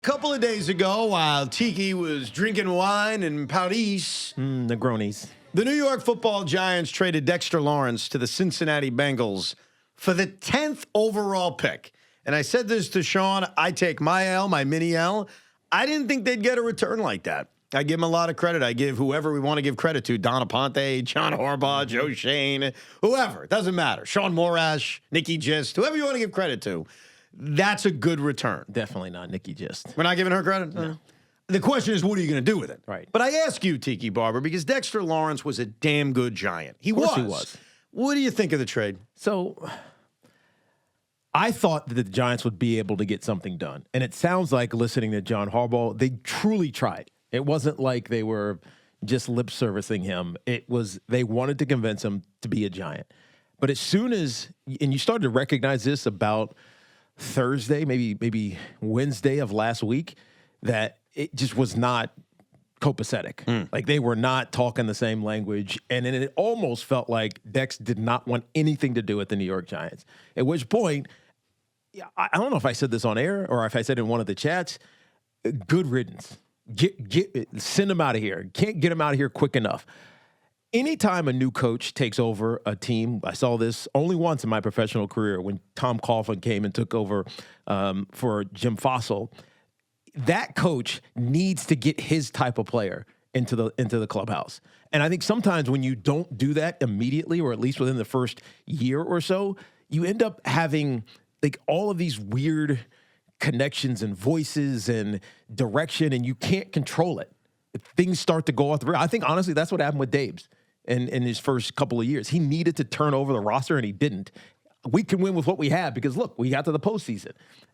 Couple of days ago, while Tiki was drinking wine in Paris, Negronis. the New York Football Giants traded Dexter Lawrence to the Cincinnati Bengals for the 10th overall pick. And I said this to Sean, I take my L, my mini L. I didn't think they'd get a return like that. I give them a lot of credit. I give whoever we want to give credit to, Donna Ponte, John Harbaugh, Joe Shane, whoever. It doesn't matter. Sean Morash, Nikki Gist, whoever you want to give credit to. That's a good return. Definitely not Nikki Gist. We're not giving her credit? No. The question is, what are you going to do with it? Right. But I ask you, Tiki Barber, because Dexter Lawrence was a damn good Giant. He was. What do you think of the trade? So I thought that the Giants would be able to get something done. And it sounds like, listening to John Harbaugh, they truly tried. It wasn't like they were just lip servicing him. It was they wanted to convince him to be a Giant. But as soon as, and you started to recognize this about Thursday, maybe Wednesday of last week, that it just was not copacetic. Like they were not talking the same language. And then it almost felt like Dex did not want anything to do with the New York Giants. At which point, I don't know if I said this on air or if I said in one of the chats, good riddance. Send him out of here. Can't get him out of here quick enough. Anytime a new coach takes over a team, I saw this only once in my professional career when Tom Coughlin came and took over for Jim Fossil. That coach needs to get his type of player into the clubhouse. And I think sometimes when you don't do that immediately, or at least within the first year or so, you end up having like all of these weird connections and voices and direction, and you can't control it. Things start to go off the rails. I think, honestly, that's what happened with Dabes in his first couple of years. He needed to turn over the roster, and he didn't. We can win with what we have because, look, we got to the postseason.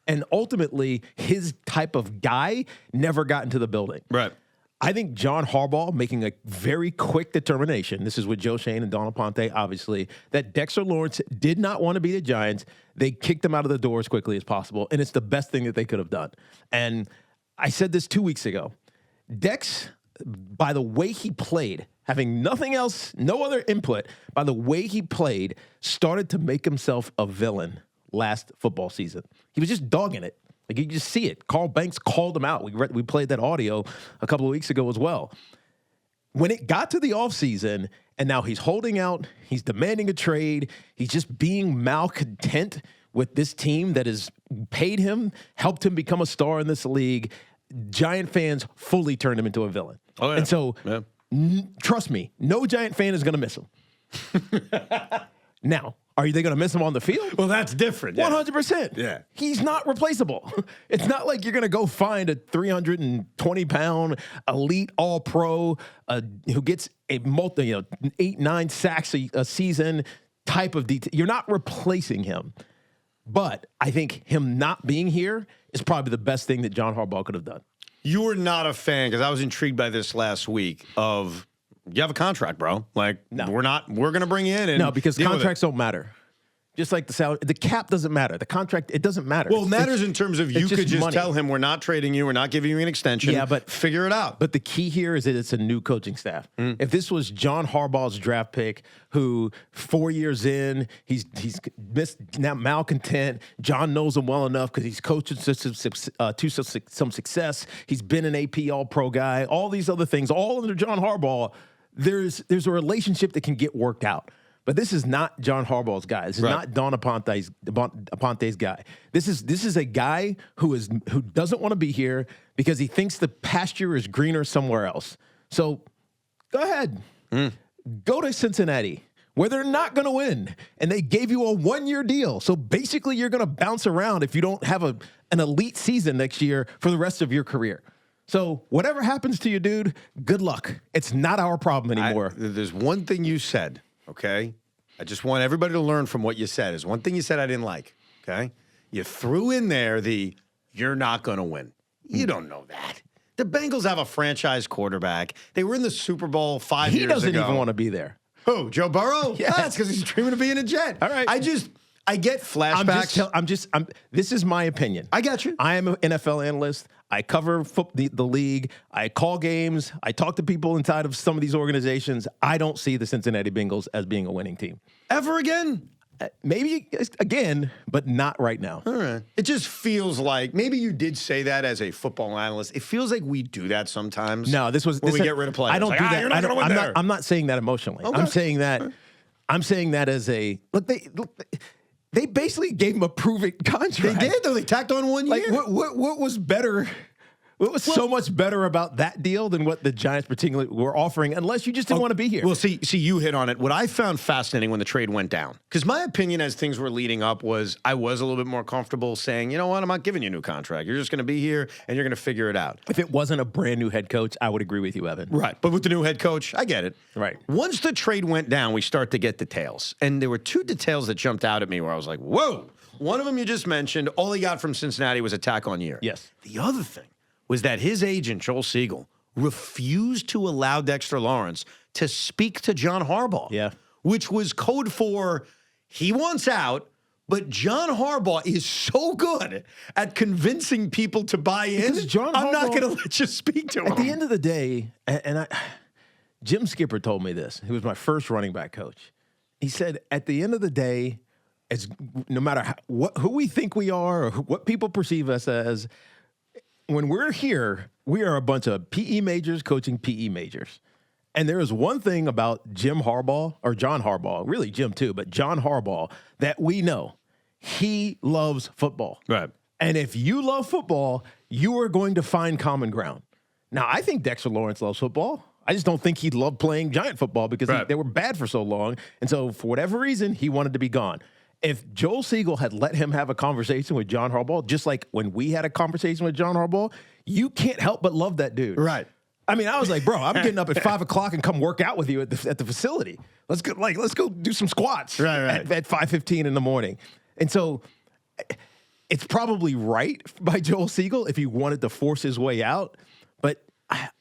And ultimately, his type of guy never got into the building. Right. I think John Harbaugh making a very quick determination, this is with Joe Shane and Donna Ponte, obviously, that Dexter Lawrence did not want to be the Giants. They kicked him out of the door as quickly as possible, and it's the best thing that they could have done. And I said this 2 weeks ago. Dex, by the way he played, having nothing else, no other input, by the way he played, started to make himself a villain last football season. He was just dogging it. Like, you just see it. Carl Banks called him out. We played that audio a couple of weeks ago as well. When it got to the offseason, and now he's holding out, he's demanding a trade, he's just being malcontent with this team that has paid him, helped him become a star in this league. Giant fans fully turned him into a villain. Oh, yeah. And so, trust me, no Giant fan is going to miss him. Now, are they going to miss him on the field? Well, that's different. 100%. Yeah. He's not replaceable. It's not like you're going to go find a 320-pound elite all-pro who gets a 8-9 sacks a season type of detail. You're not replacing him. But I think him not being here is probably the best thing that John Harbaugh could have done. You were not a fan, because I was intrigued by this last week, of you have a contract, bro. Like, No. we're going to bring you in. And No, because deal with contracts don't matter. Just like the salary, the cap doesn't matter. The contract, it doesn't matter. Well, it matters in terms of you could just money. tell him we're not trading you, we're not giving you an extension. Yeah, but figure it out. But the key here is that it's a new coaching staff. If this was John Harbaugh's draft pick, who 4 years in, he's missed now malcontent. John knows him well enough because he's coached to some success. He's been an AP All-Pro guy. All these other things, all under John Harbaugh. There's a relationship that can get worked out. But this is not John Harbaugh's guy. This is not Donna Ponte's guy. This is a guy who doesn't want to be here because he thinks the pasture is greener somewhere else. So go ahead. Go to Cincinnati, where they're not going to win. And they gave you a 1-year deal. So basically you're going to bounce around if you don't have an elite season next year for the rest of your career. So whatever happens to you, dude, good luck. It's not our problem anymore. There's one thing you said. Okay, I just want everybody to learn from what you said. Is one thing you said I didn't like. Okay, you threw in there you're not going to win. You don't know that. The Bengals have a franchise quarterback. They were in the Super Bowl 5 years ago. He doesn't even want to be there. Who? Joe Burrow? Yes. That's because he's dreaming of being a Jet. All right. I get flashbacks. This is my opinion. I got you. I am an NFL analyst. I cover the league. I call games. I talk to people inside of some of these organizations. I don't see the Cincinnati Bengals as being a winning team. Ever again? Maybe again, but not right now. All right. It just feels like maybe you did say that as a football analyst. It feels like we do that sometimes. No, this was when we get rid of players. I don't like, do that. You're not going to win there. I'm not saying that emotionally. Okay. I'm saying that as a look. They basically gave him a proven contract. They did, though. They tacked on 1 year. Like what was better? What was so much better about that deal than what the Giants particularly were offering, unless you just didn't want to be here? Well, see, you hit on it. What I found fascinating when the trade went down, because my opinion as things were leading up was I was a little bit more comfortable saying, you know what, I'm not giving you a new contract. You're just going to be here, and you're going to figure it out. If it wasn't a brand new head coach, I would agree with you, Evan. Right. But with the new head coach, I get it. Right. Once the trade went down, we start to get details. And there were two details that jumped out at me where I was like, whoa. One of them you just mentioned, all he got from Cincinnati was a tack on year. Yes. The other thing was that his agent, Joel Siegel, refused to allow Dexter Lawrence to speak to John Harbaugh. Yeah. Which was code for he wants out, but John Harbaugh is so good at convincing people to buy in. I'm not going to let you speak to him. At the end of the day, Jim Skipper told me this. He was my first running back coach. He said, at the end of the day, no matter who we think we are or what people perceive us as, when we're here, we are a bunch of PE majors coaching PE majors. And there is one thing about Jim Harbaugh, or John Harbaugh, really Jim too, but John Harbaugh, that we know. He loves football. Right. And if you love football, you are going to find common ground. Now, I think Dexter Lawrence loves football. I just don't think he loved playing Giant football because they were bad for so long. And so for whatever reason, he wanted to be gone. If Joel Siegel had let him have a conversation with John Harbaugh, just like when we had a conversation with John Harbaugh, you can't help but love that dude. Right. I mean, I was like, bro, I'm getting up at 5 o'clock and come work out with you at the facility. Let's go do some squats at 5:15 in the morning. And so it's probably right by Joel Siegel if he wanted to force his way out. But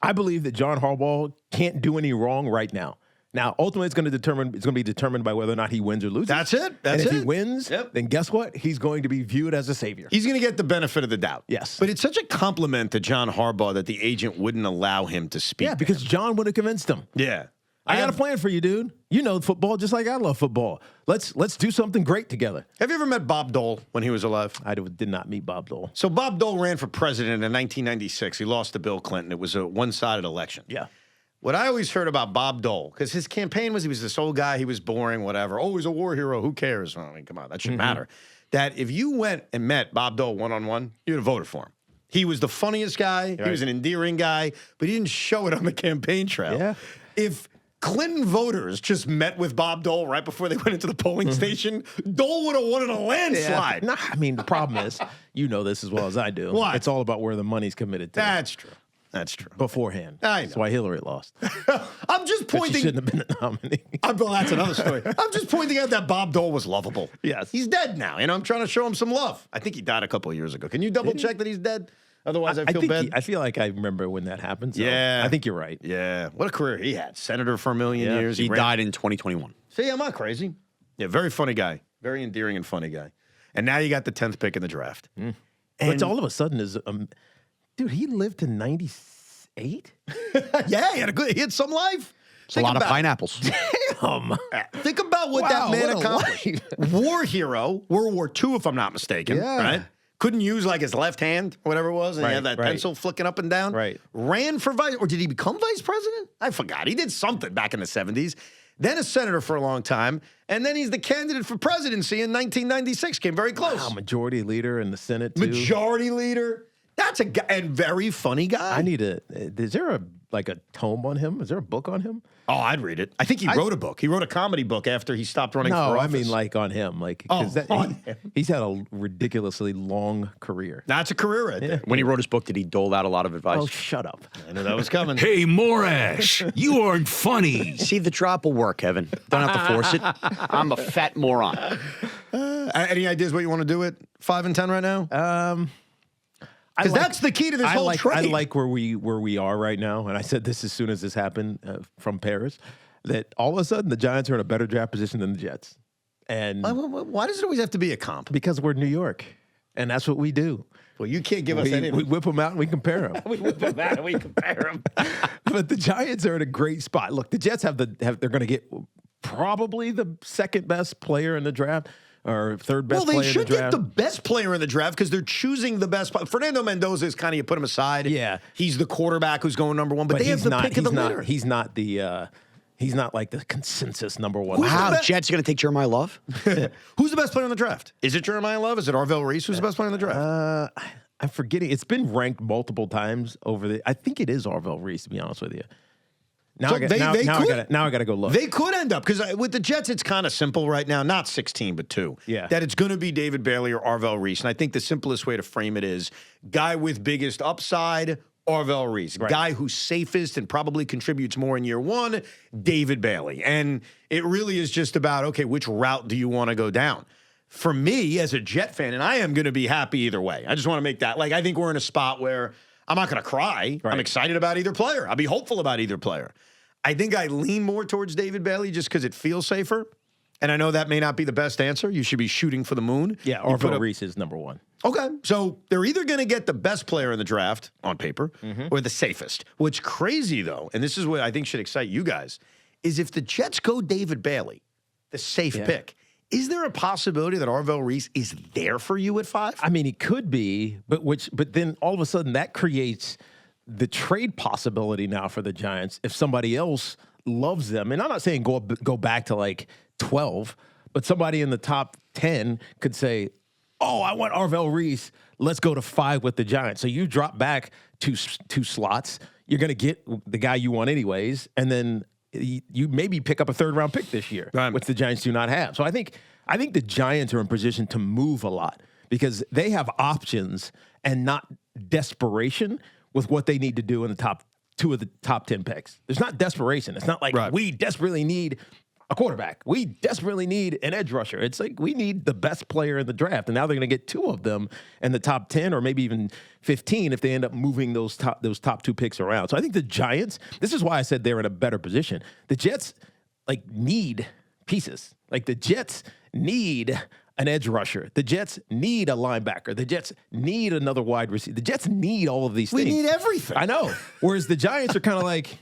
I believe that John Harbaugh can't do any wrong right now. Now, ultimately, it's going to be determined by whether or not he wins or loses. That's it. And if he wins, then guess what? He's going to be viewed as a savior. He's going to get the benefit of the doubt. Yes. But it's such a compliment to John Harbaugh that the agent wouldn't allow him to speak. Yeah, because John would have convinced him. Yeah. I got a plan for you, dude. You know football just like I love football. Let's do something great together. Have you ever met Bob Dole when he was alive? I did not meet Bob Dole. So Bob Dole ran for president in 1996. He lost to Bill Clinton. It was a one-sided election. Yeah. What I always heard about Bob Dole, because his campaign was he was this old guy, he was boring, whatever. Oh, he's a war hero. Who cares? I mean, come on, that shouldn't matter. That if you went and met Bob Dole one-on-one, you'd have voted for him. He was the funniest guy. Right. He was an endearing guy, but he didn't show it on the campaign trail. Yeah. If Clinton voters just met with Bob Dole right before they went into the polling station, Dole would have won in a landslide. Yeah. Nah, I mean, the problem is, you know this as well as I do. What? It's all about where the money's committed to. That's true. That's true. Beforehand. I know. That's why Hillary lost. I'm just pointing. She shouldn't have been a nominee. Well, that's another story. I'm just pointing out that Bob Dole was lovable. Yes. He's dead now. I'm trying to show him some love. I think he died a couple of years ago. Can you double check that he's dead? Otherwise, I feel bad. I feel like I remember when that happened. So yeah. I think you're right. Yeah. What a career he had. Senator for a million years. He died in 2021. See, I'm not crazy. Yeah, very funny guy. Very endearing and funny guy. And now you got the 10th pick in the draft. But all of a sudden is, dude, he lived to 98? Yeah, he had some life. It's a lot of pineapples. Damn. Think about what that man what a accomplished. War hero, World War II, if I'm not mistaken. Yeah. Right? Couldn't use like his left hand, or whatever it was, and he had that pencil flicking up and down. Right. Ran for vice, or did he become vice president? I forgot. He did something back in the 70s. Then a senator for a long time, and then he's the candidate for presidency in 1996. Came very close. Wow, majority leader in the Senate, too. Majority leader. That's a guy, and very funny guy. Is there a tome on him? Is there a book on him? Oh, I'd read it. I think he wrote a book. He wrote a comedy book after he stopped running for office. No, I mean like on him. He's had a ridiculously long career. That's a career right there. When he wrote his book, did he dole out a lot of advice? Oh, shut up. I knew that was coming. Hey, Morash, you aren't funny. See, the drop will work, Kevin. Don't have to force it. I'm a fat moron. Any ideas what you want to do at 5 and 10 right now? Because that's the key to this whole trade. I like where we are right now, and I said this as soon as this happened from Paris, that all of a sudden the Giants are in a better draft position than the Jets. And why does it always have to be a comp? Because we're New York, and that's what we do. Well, you can't give us any. We whip them out and we compare them. We whip them out and we compare them. But the Giants are in a great spot. Look, the Jets they're going to get probably the second best player in the draft or third best player in the draft. Well, they should get the best player in the draft because they're choosing the best. Fernando Mendoza is kind of, you put him aside. Yeah. He's the quarterback who's going number one, but they have the pick of the litter. He's not like the consensus number one. Wow, Jets are going to take Jeremiah Love? Who's the best player in the draft? Is it Jeremiah Love? Is it Arvell Reese? Who's the best player in the draft? I'm forgetting. It's been ranked multiple times I think it is Arvell Reese, to be honest with you. Now I got to go look. They could end up, because with the Jets, it's kind of simple right now. Not 16, but 2. Yeah. That it's going to be David Bailey or Arvell Reese. And I think the simplest way to frame it is guy with biggest upside, Arvell Reese. Right. Guy who's safest and probably contributes more in year 1, David Bailey. And it really is just about, okay, which route do you want to go down? For me, as a Jet fan, and I am going to be happy either way. I just want to make that. Like, I think we're in a spot where I'm not going to cry. Right. I'm excited about either player. I'll be hopeful about either player. I think I lean more towards David Bailey just because it feels safer. And I know that may not be the best answer. You should be shooting for the moon. Yeah, Arvell Reese is number 1. Okay. So they're either going to get the best player in the draft on paper or the safest. What's crazy, though, and this is what I think should excite you guys, is if the Jets go David Bailey, the safe pick, is there a possibility that Arvell Reese is there for you at 5? I mean, he could be, but then all of a sudden that creates the trade possibility now for the Giants if somebody else loves them. And I'm not saying go back to like 12, but somebody in the top 10 could say, oh, I want Arvell Reese. Let's go to 5 with the Giants. So you drop back two slots. You're going to get the guy you want anyways, and then you maybe pick up a third-round pick this year, which the Giants do not have. So I think the Giants are in position to move a lot because they have options and not desperation with what they need to do in the top 2 of the top 10 picks. There's not desperation. It's not like we desperately need a quarterback. We desperately need an edge rusher. It's like we need the best player in the draft, and now they're going to get 2 of them in the top 10 or maybe even 15 if they end up moving those top 2 picks around. So I think the Giants, this is why I said they're in a better position. The Jets need pieces. Like the Jets need an edge rusher. The Jets need a linebacker. The Jets need another wide receiver. The Jets need all of these things. We need everything. I know. Whereas the Giants are kind of like,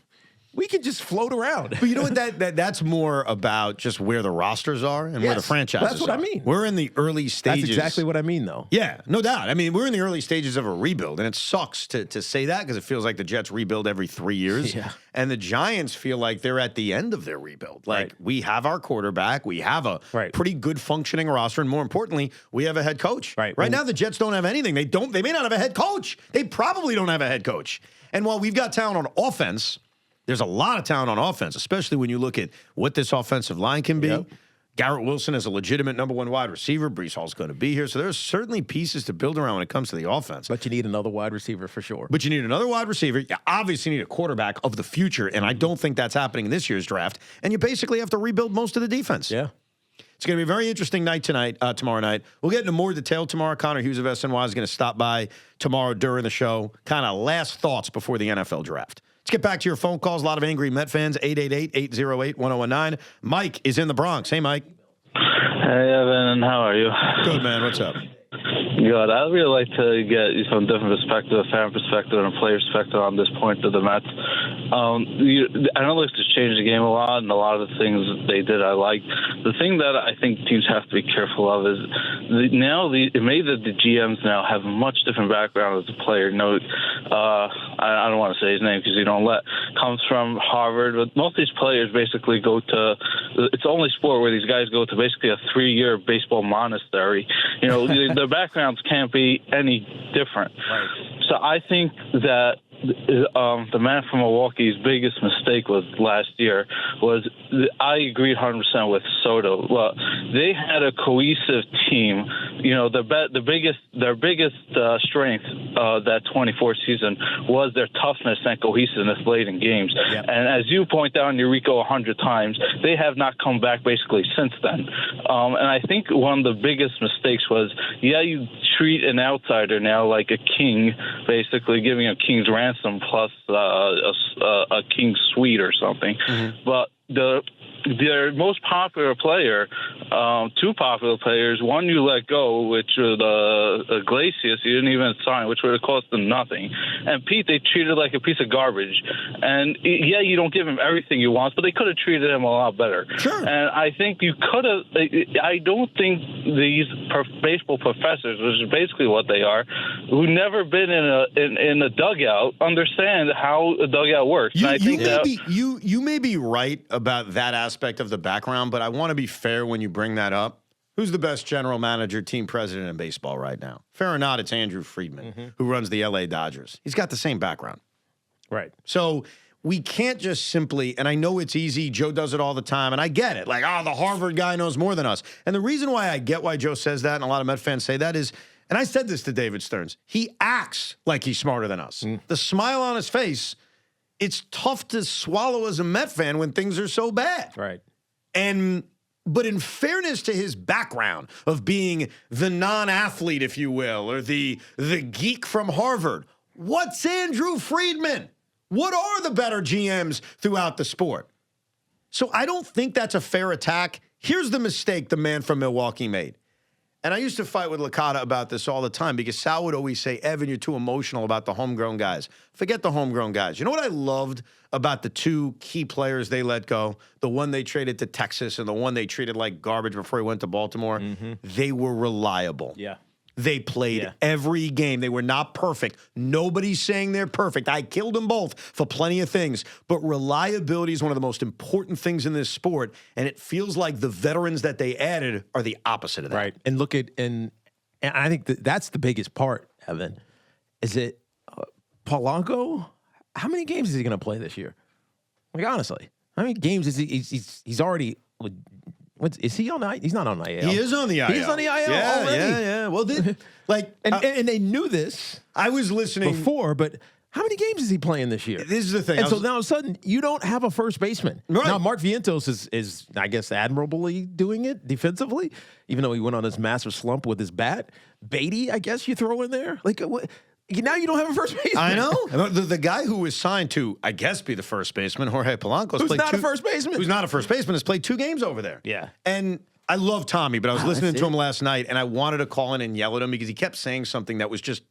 we can just float around. But you know what? That's more about just where the rosters are and where the franchises are. That's what I mean. We're in the early stages. That's exactly what I mean, though. Yeah, no doubt. I mean, we're in the early stages of a rebuild, and it sucks to say that because it feels like the Jets rebuild every 3 years. Yeah. And the Giants feel like they're at the end of their rebuild. Like, we have our quarterback. We have a pretty good functioning roster. And more importantly, we have a head coach. Right now, the Jets don't have anything. They may not have a head coach. They probably don't have a head coach. And while we've got talent on offense, there's a lot of talent on offense, especially when you look at what this offensive line can be. Yep. Garrett Wilson is a legitimate number 1 wide receiver. Breece Hall's going to be here. So there's certainly pieces to build around when it comes to the offense. But you need another wide receiver for sure. But you need another wide receiver. You obviously need a quarterback of the future, and I don't think that's happening in this year's draft. And you basically have to rebuild most of the defense. Yeah. It's going to be a very interesting night tomorrow night. We'll get into more detail tomorrow. Connor Hughes of SNY is going to stop by tomorrow during the show. Kind of last thoughts before the NFL draft. Let's get back to your phone calls. A lot of angry Met fans, 888-808-1019. Mike is in the Bronx. Hey, Mike. Hey, Evan. How are you? Good, man. What's up? Good. I'd really like to get you some different perspective, a fan perspective, and a player perspective on this point of the Mets. I know this has changed the game a lot, and a lot of the things they did I liked. The thing that I think teams have to be careful of is it may that the GMs now have a much different background as a player. I don't want to say his name because you don't comes from Harvard, but most of these players basically go to, it's the only sport where these guys go to basically a 3-year baseball monastery. Their backgrounds can't be any different. Right. So I think that the man from Milwaukee's biggest mistake was last year was I agreed 100% with Soto. Well, they had a cohesive team. Their biggest strength that 24 season was their toughness and cohesiveness late in games. Yep. And as you point out in Eureka 100 times, they have not come back basically since then. And I think one of the biggest mistakes was, you treat an outsider now like a king, basically giving a king's ransom plus a king's suite or something. Mm-hmm. But their most popular player, two popular players, one you let go, which was Iglesias, you didn't even sign, which would have cost them nothing. And Pete, they treated like a piece of garbage. And yeah, you don't give him everything you want, but they could have treated him a lot better. Sure. And I think you could have. I don't think these baseball professors, which is basically what they are, who never been in a dugout, understand how a dugout works. You may be right about that aspect of the background, but I want to be fair when you bring that up. Who's the best general manager, team president in baseball right now? Fair or not, it's Andrew Friedman, who runs the LA Dodgers. He's got the same background. Right. So we can't just simply, and I know it's easy, Joe does it all the time, and I get it. Like, the Harvard guy knows more than us. And the reason why I get why Joe says that, and a lot of Met fans say that is, and I said this to David Stearns, he acts like he's smarter than us. The smile on his face, it's tough to swallow as a Met fan when things are so bad. Right. But in fairness to his background of being the non-athlete, if you will, or the geek from Harvard, what's Andrew Friedman? What are the better GMs throughout the sport? So I don't think that's a fair attack. Here's the mistake the man from Milwaukee made. And I used to fight with Licata about this all the time because Sal would always say, Evan, you're too emotional about the homegrown guys. Forget the homegrown guys. You know what I loved about the two key players they let go? The one they traded to Texas and the one they treated like garbage before he went to Baltimore. They were reliable. Yeah. They played every game. They were not perfect. Nobody's saying they're perfect. I killed them both for plenty of things. But reliability is one of the most important things in this sport, and it feels like the veterans that they added are the opposite of that. Right. And look at, and I think that's the biggest part, Evan, is it Polanco? How many games is he going to play this year? Like, honestly, how many games is he's already... Is he on the IL? He's not on the IL. He is on the IL. He's on the IL already. Yeah. Well, and they knew this I was listening before, but how many games is he playing this year? This is the thing. And so now all of a sudden, you don't have a first baseman. Right. Now, Mark Vientos is, I guess, admirably doing it defensively, even though he went on this massive slump with his bat. Beatty, I guess you throw in there. Like, what? Now you don't have a first baseman. I know. The guy who was signed to, I guess, be the first baseman, Jorge Polanco, Who's not a first baseman. Who's not a first baseman, has played 2 games over there. Yeah. And I love Tommy, but I was listening to him last night, and I wanted to call in and yell at him because he kept saying something that was just,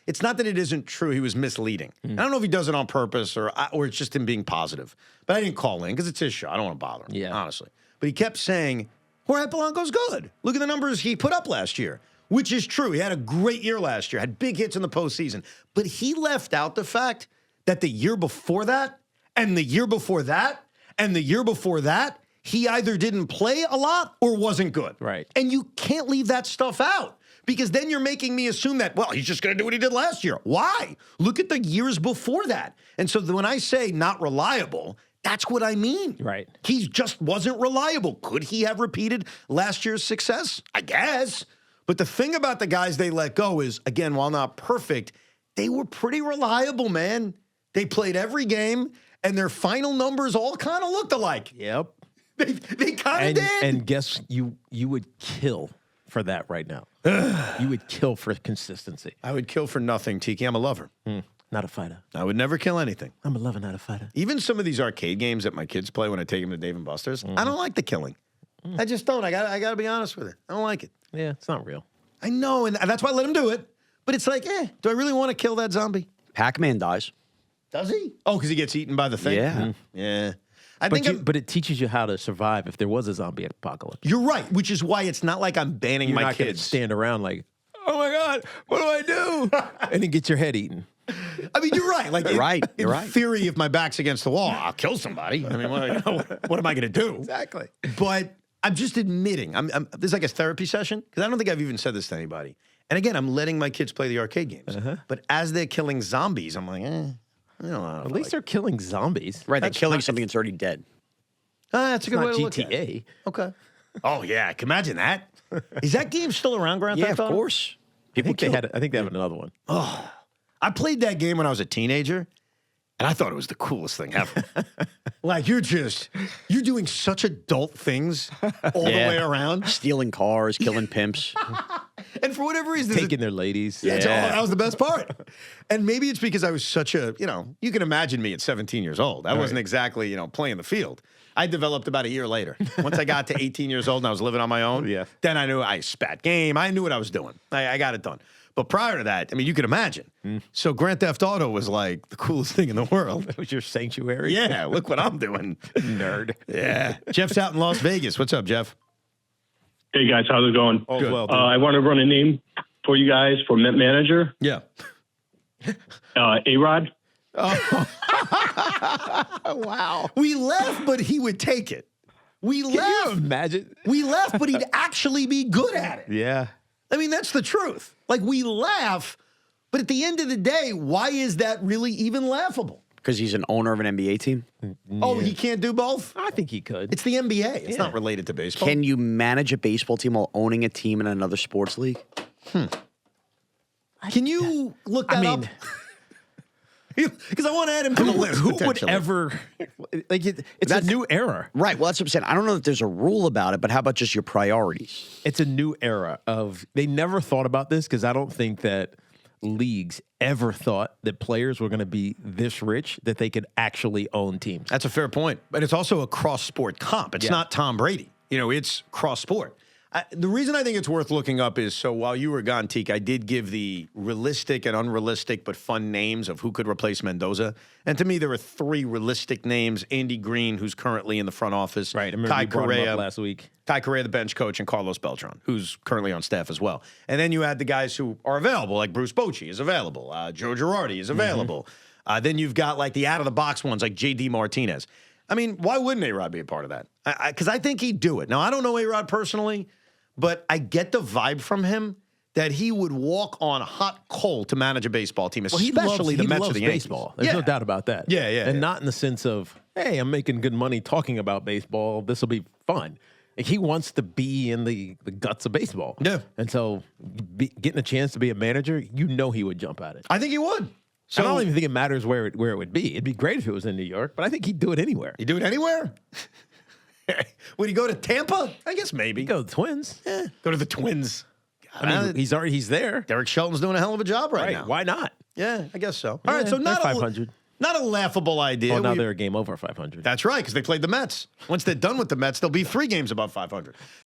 it's not that it isn't true. He was misleading. I don't know if he does it on purpose or it's just him being positive. But I didn't call in because it's his show. I don't want to bother him, honestly. But he kept saying, Jorge Polanco's good. Look at the numbers he put up last year. Which is true. He had a great year last year, had big hits in the postseason. But he left out the fact that the year before that, and the year before that, and the year before that, he either didn't play a lot or wasn't good. Right. And you can't leave that stuff out because then you're making me assume that, well, he's just going to do what he did last year. Why? Look at the years before that. And so when I say not reliable, that's what I mean. Right. He just wasn't reliable. Could he have repeated last year's success? I guess. But the thing about the guys they let go is, again, while not perfect, they were pretty reliable, man. They played every game, and their final numbers all kind of looked alike. Yep. They kind of did. And guess you would kill for that right now. You would kill for consistency. I would kill for nothing, Tiki. I'm a lover. Not a fighter. I would never kill anything. I'm a lover, not a fighter. Even some of these arcade games that my kids play when I take them to Dave & Buster's, I don't like the killing. I just don't. I got to be honest with it. I don't like it. Yeah, it's not real. I know, and that's why I let him do it. But it's like, do I really want to kill that zombie? Pac-Man dies. Does he? Oh, because he gets eaten by the thing? Yeah. Yeah. But it teaches you how to survive if there was a zombie apocalypse. You're right, which is why it's not like I'm banning You're my not gonna kids. stand around like, oh my God, what do I do? And then get your head eaten. I mean, you're right. Like, You're right. In theory, if my back's against the wall, I'll kill somebody. I mean, what am I going to do? Exactly. But I'm just admitting, this is like a therapy session, because I don't think I've even said this to anybody. And again, I'm letting my kids play the arcade games. But as they're killing zombies, I'm like, I don't know. At least they're killing zombies. Right, they're killing something that's already dead. That's a good way Not to look at it. GTA. Okay. Oh, yeah. I can imagine that. Is that game still around, Grand Theft Auto? Of course. I think they have another one. I played that game when I was a teenager, And I thought it was the coolest thing ever. Like, you're doing such adult things all the way around. Stealing cars, killing pimps. And for whatever reason, Taking their ladies. yeah, that was the best part. And maybe it's because I was such a, you can imagine me at 17 years old. I wasn't exactly, playing the field. I developed about a year later. Once I got to 18 years old and I was living on my own, then I knew I spat game. I knew what I was doing. I got it done. But prior to that, I mean, you could imagine. So Grand Theft Auto was like the coolest thing in the world. It was your sanctuary. Yeah, look what I'm doing. Nerd. Yeah. Jeff's out in Las Vegas. What's up, Jeff? Hey guys, how's it going? All's well, dude. I want to run a name for you guys for manager. Yeah. A-Rod. Wow. We left, but he would take it. We Can you left. imagine? We left, but he'd actually be good at it. Yeah. I mean, that's the truth. Like, we laugh, but at the end of the day, why is that really even laughable? Because he's an owner of an NBA team. Oh, he can't do both? I think he could. It's the NBA. It's not related to baseball. Can you manage a baseball team while owning a team in another sports league? Can you look that up? Because I want to add him to the list. Who would potentially. ever like it's a new era. Right. Well, that's what I'm saying. I don't know that there's a rule about it, but how about just your priorities? It's a new era of they never thought about this because I don't think that leagues ever thought that players were going to be this rich that they could actually own teams. That's a fair point. But it's also a cross-sport comp. It's not Tom Brady. It's cross-sport. The reason I think it's worth looking up is, so while you were gone, Teak, I did give the realistic and unrealistic but fun names of who could replace Mendoza. And to me, there are three realistic names. Andy Green, who's currently in the front office. Right. I remember Ty you brought him Correa up last week. Ty Correa, the bench coach, and Carlos Beltran, who's currently on staff as well. And then you add the guys who are available, like Bruce Bochy is available. Joe Girardi is available. Then you've got like the out-of-the-box ones like J.D. Martinez. I mean, why wouldn't A-Rod be a part of that? Because I think he'd do it. Now, I don't know A-Rod personally, but I get the vibe from him that he would walk on hot coal to manage a baseball team, especially the Mets or the Yankees. Baseball. There's no doubt about that. Yeah. And not in the sense of, hey, I'm making good money talking about baseball. This will be fun. Like, he wants to be in the guts of baseball. Yeah. And so getting a chance to be a manager, he would jump at it. I think he would. So I don't even think it matters where it would be. It'd be great if it was in New York, but I think he'd do it anywhere. You do it anywhere? Would he go to Tampa? I guess maybe. Go to the Twins. Yeah. Go to the Twins. I mean, he's there. Derek Shelton's doing a hell of a job right now. Why not? Yeah, I guess so. All right, so they're not 500. Not a laughable idea. Well, now they're a game over 500. That's right, because they played the Mets. Once they're done with the Mets, they'll be 3 games above 500.